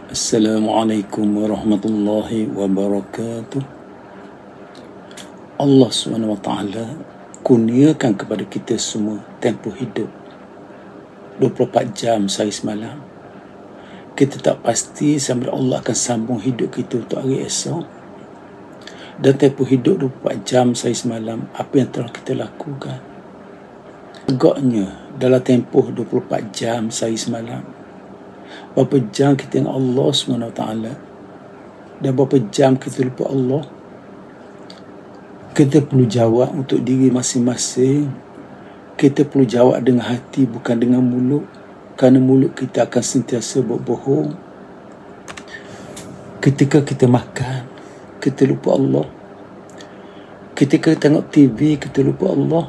Assalamualaikum warahmatullahi wabarakatuh. Allah SWT kurniakan kepada kita semua tempoh hidup 24 jam sehari semalam. Kita tak pasti sambil Allah akan sambung hidup kita untuk hari esok. Dan tempoh hidup 24 jam sehari semalam, apa yang telah kita lakukan? Agaknya dalam tempoh 24 jam sehari semalam, berapa jam kita dengan Allah SWT dan berapa jam kita lupa Allah? Kita perlu jawab untuk diri masing-masing. Kita perlu jawab dengan hati, bukan dengan mulut, kerana mulut kita akan sentiasa berbohong. Ketika kita makan, kita lupa Allah. Ketika tengok TV, kita lupa Allah.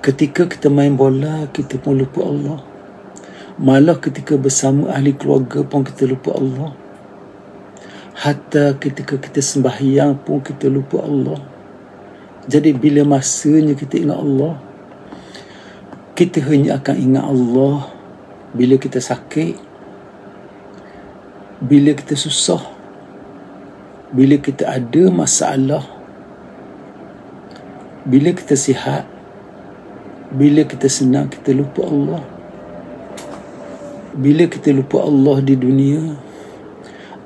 Ketika kita main bola, kita pun lupa Allah. Malah ketika bersama ahli keluarga pun kita lupa Allah. Hatta ketika kita sembahyang pun kita lupa Allah. Jadi bila masanya kita ingat Allah, kita hanya akan ingat Allah bila kita sakit, bila kita susah, bila kita ada masalah, bila kita sihat, bila kita senang, kita lupa Allah. Bila kita lupa Allah di dunia,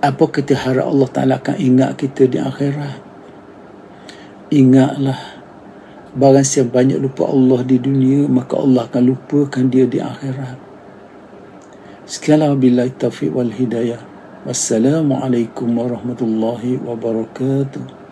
apa kita harap Allah Ta'ala akan ingat kita di akhirat? Ingatlah, barang siapa banyak lupa Allah di dunia, maka Allah akan lupakan dia di akhirat. Sekianlah, wabillahi taufiq wal hidayah. Wassalamualaikum warahmatullahi wabarakatuh.